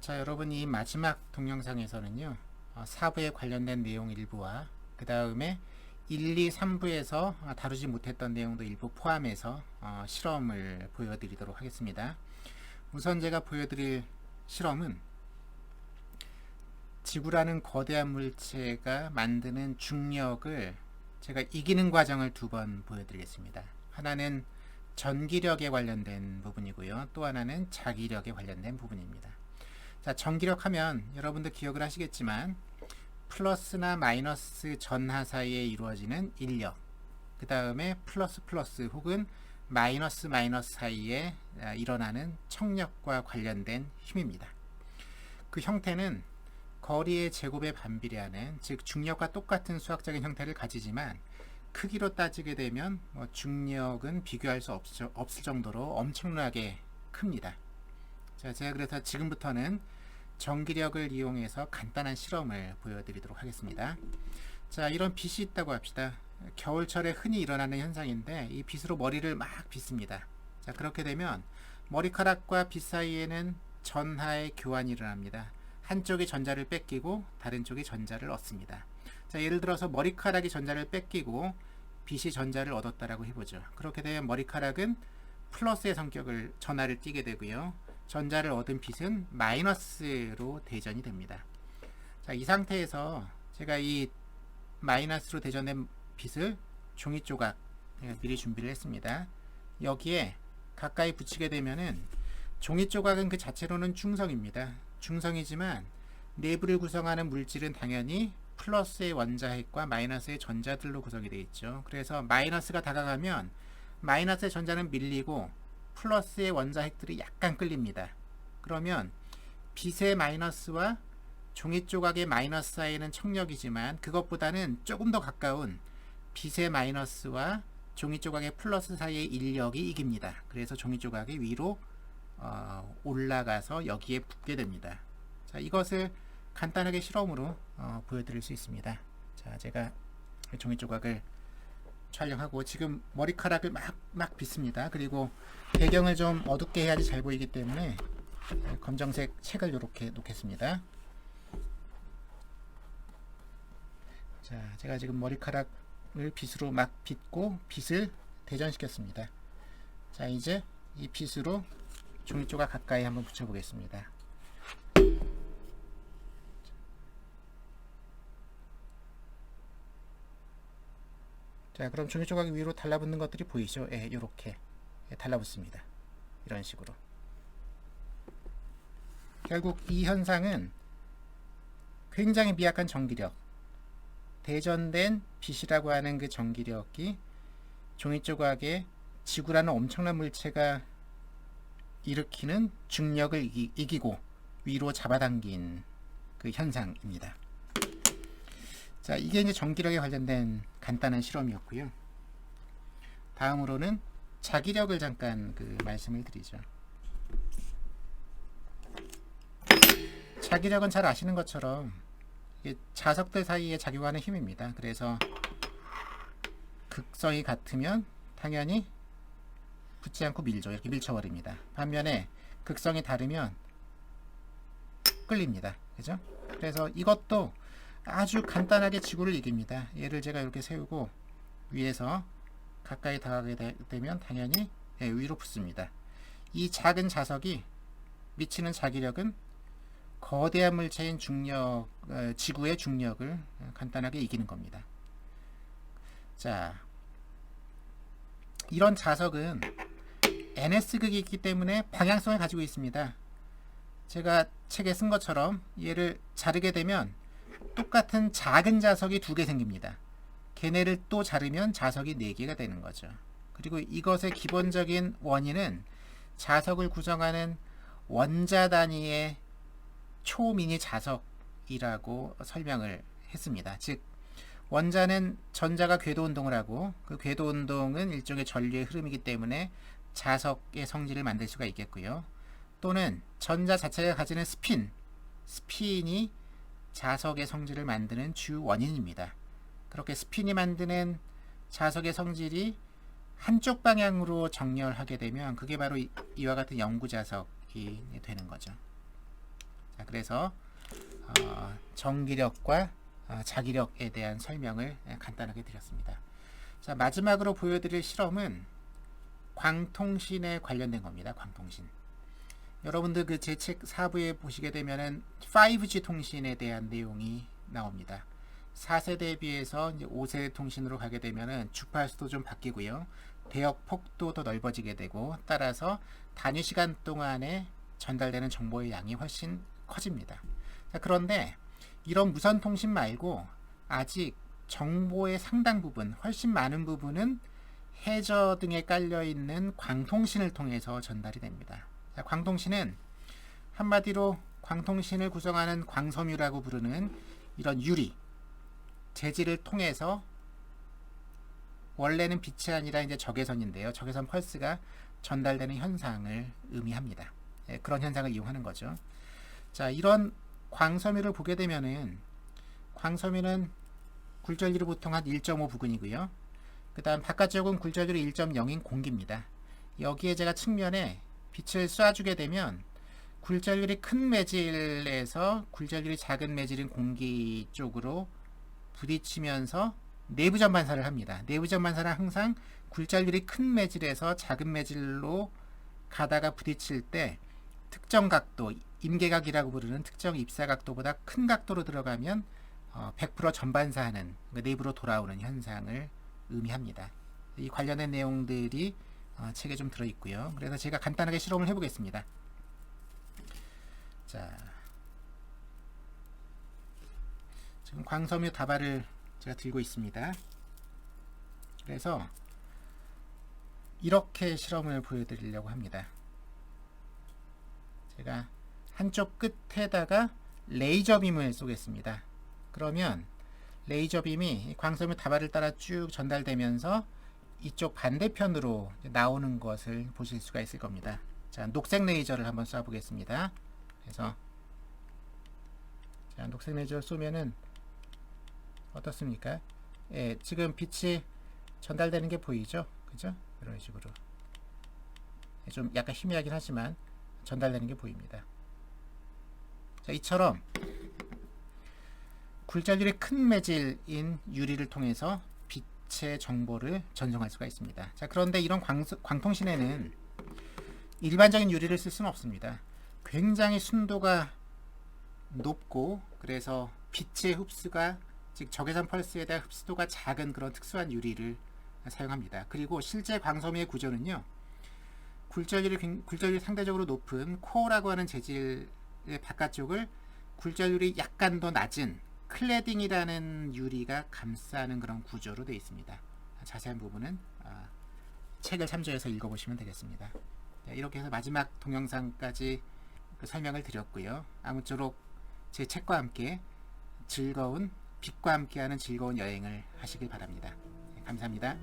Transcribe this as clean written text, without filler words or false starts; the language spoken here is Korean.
자, 여러분 이 마지막 동영상에서는요, 4부에 관련된 내용 일부와 그 다음에 1, 2, 3부에서 다루지 못했던 내용도 일부 포함해서 실험을 보여드리도록 하겠습니다. 우선 제가 보여드릴 실험은 지구라는 거대한 물체가 만드는 중력을 제가 이기는 과정을 두 번 보여드리겠습니다. 하나는 전기력에 관련된 부분이고요. 또 하나는 자기력에 관련된 부분입니다. 자, 전기력 하면 여러분도 기억을 하시겠지만 플러스나 마이너스 전하 사이에 이루어지는 인력, 그 다음에 플러스 플러스 혹은 마이너스 마이너스 사이에 일어나는 청력과 관련된 힘입니다. 그 형태는 거리의 제곱에 반비례하는, 즉 중력과 똑같은 수학적인 형태를 가지지만 크기로 따지게 되면 중력은 비교할 수 없을 정도로 엄청나게 큽니다. 자, 제가 그래서 지금부터는 전기력을 이용해서 간단한 실험을 보여드리도록 하겠습니다. 자, 이런 빛이 있다고 합시다. 겨울철에 흔히 일어나는 현상인데 이 빛으로 머리를 막 빗습니다. 자, 그렇게 되면 머리카락과 빛 사이에는 전하의 교환이 일어납니다. 한쪽이 전자를 뺏기고 다른 쪽이 전자를 얻습니다. 자, 예를 들어서 머리카락이 전자를 뺏기고 빛이 전자를 얻었다라고 해보죠. 그렇게 되면 머리카락은 플러스의 성격을 전하를 띠게 되고요. 전자를 얻은 빛은 마이너스로 대전이 됩니다. 자, 이 상태에서 제가 이 마이너스로 대전된 빛을 종이 조각 미리 준비를 했습니다. 여기에 가까이 붙이게 되면은 종이 조각은 그 자체로는 중성입니다. 중성이지만 내부를 구성하는 물질은 당연히 플러스의 원자핵과 마이너스의 전자들로 구성이 되어 있죠. 그래서 마이너스가 다가가면 마이너스의 전자는 밀리고 플러스의 원자핵들이 약간 끌립니다. 그러면 빛의 마이너스와 종이 조각의 마이너스 사이에는 청력이지만 그것보다는 조금 더 가까운 빛의 마이너스와 종이 조각의 플러스 사이의 인력이 이깁니다. 그래서 종이 조각이 위로 올라가서 여기에 붙게 됩니다. 자, 이것을 간단하게 실험으로 보여드릴 수 있습니다. 자, 제가 종이 조각을 촬영하고 지금 머리카락을 막 빗습니다. 그리고 배경을 좀 어둡게 해야지 잘 보이기 때문에 검정색 책을 이렇게 놓겠습니다. 자, 제가 지금 머리카락을 빗으로 막 빗고 빛을 대전시켰습니다. 자, 이제 이 빗으로 종이 조각 가까이 한번 붙여보겠습니다. 자, 그럼 종이 조각이 위로 달라붙는 것들이 보이죠? 예, 이렇게 달라붙습니다. 이런 식으로. 결국 이 현상은 굉장히 미약한 전기력, 대전된 빛이라고 하는 그 전기력이 종이 조각에 지구라는 엄청난 물체가 일으키는 중력을 이기고 위로 잡아당긴 그 현상입니다. 자, 이게 이제 전기력에 관련된 간단한 실험이었고요. 다음으로는 자기력을 잠깐 말씀을 드리죠. 자기력은 잘 아시는 것처럼 이게 자석들 사이에 작용하는 힘입니다. 그래서 극성이 같으면 당연히 붙지 않고 밀죠. 이렇게 밀쳐버립니다. 반면에 극성이 다르면 끌립니다. 그죠? 그래서 이것도 아주 간단하게 지구를 이깁니다. 얘를 제가 이렇게 세우고 위에서 가까이 다가가게 되면 당연히 위로 붙습니다. 이 작은 자석이 미치는 자기력은 거대한 물체인 중력, 지구의 중력을 간단하게 이기는 겁니다. 자, 이런 자석은 NS극이 있기 때문에 방향성을 가지고 있습니다. 제가 책에 쓴 것처럼 얘를 자르게 되면 똑같은 작은 자석이 2개 생깁니다. 걔네를 또 자르면 자석이 4개가 되는 거죠. 그리고 이것의 기본적인 원인은 자석을 구성하는 원자 단위의 초미니 자석이라고 설명을 했습니다. 즉 원자는 전자가 궤도 운동을 하고 그 궤도 운동은 일종의 전류의 흐름이기 때문에 자석의 성질을 만들 수가 있겠고요. 또는 전자 자체가 가지는 스핀이 자석의 성질을 만드는 주 원인입니다. 그렇게 스핀이 만드는 자석의 성질이 한쪽 방향으로 정렬하게 되면 그게 바로 이와 같은 영구자석이 되는 거죠. 자, 그래서 전기력과 자기력에 대한 설명을 간단하게 드렸습니다. 자, 마지막으로 보여드릴 실험은 광통신에 관련된 겁니다. 광통신. 여러분들 그 제 책 4부에 보시게 되면은 5G 통신에 대한 내용이 나옵니다. 4세대에 비해서 이제 5세대 통신으로 가게 되면은 주파수도 좀 바뀌고요. 대역 폭도 더 넓어지게 되고, 따라서 단위 시간 동안에 전달되는 정보의 양이 훨씬 커집니다. 자, 그런데 이런 무선 통신 말고 아직 정보의 상당 부분, 훨씬 많은 부분은 해저 등에 깔려 있는 광통신을 통해서 전달이 됩니다. 자, 광통신은 한마디로 광통신을 구성하는 광섬유라고 부르는 이런 유리 재질을 통해서, 원래는 빛이 아니라 이제 적외선인데요. 적외선 펄스가 전달되는 현상을 의미합니다. 그런 현상을 이용하는 거죠. 자, 이런 광섬유를 보게 되면은, 광섬유는 굴절율이 보통 한 1.5 부근이고요. 그 다음 바깥쪽은 굴절율이 1.0인 공기입니다. 여기에 제가 측면에 빛을 쏴주게 되면 굴절율이 큰 매질에서 굴절율이 작은 매질인 공기 쪽으로 부딪히면서 내부전 반사를 합니다. 내부전 반사는 항상 굴절율이 큰 매질에서 작은 매질로 가다가 부딪힐 때 특정 각도, 임계각이라고 부르는 특정 입사각도보다 큰 각도로 들어가면 100% 전반사하는, 내부로 돌아오는 현상을 의미합니다. 이 관련된 내용들이 책에 좀 들어있고요. 그래서 제가 간단하게 실험을 해보겠습니다. 자, 지금 광섬유 다발을 제가 들고 있습니다. 그래서 이렇게 실험을 보여드리려고 합니다. 제가 한쪽 끝에다가 레이저 빔을 쏘겠습니다. 그러면 레이저 빔이 광섬유 다발을 따라 쭉 전달되면서 이쪽 반대편으로 나오는 것을 보실 수가 있을 겁니다. 자, 녹색 레이저를 한번 쏴 보겠습니다. 그래서 자, 녹색 레이저 쏘면은 어떻습니까? 예, 지금 빛이 전달되는 게 보이죠? 그죠? 이런 식으로 좀 약간 희미하긴 하지만 전달되는 게 보입니다. 자, 이처럼 굴절율이 큰 매질인 유리를 통해서 빛의 정보를 전송할 수가 있습니다. 자, 그런데 이런 광통신에는 일반적인 유리를 쓸 수는 없습니다. 굉장히 순도가 높고, 그래서 빛의 흡수가, 즉 적외선 펄스에 대한 흡수도가 작은 그런 특수한 유리를 사용합니다. 그리고 실제 광섬유의 구조는요, 굴절율이 상대적으로 높은 코어라고 하는 재질의 바깥쪽을 굴절율이 약간 더 낮은 클래딩이라는 유리가 감싸는 그런 구조로 되어 있습니다. 자세한 부분은 책을 참조해서 읽어보시면 되겠습니다. 이렇게 해서 마지막 동영상까지 설명을 드렸고요. 아무쪼록 제 책과 함께 즐거운, 빛과 함께하는 즐거운 여행을 하시길 바랍니다. 감사합니다.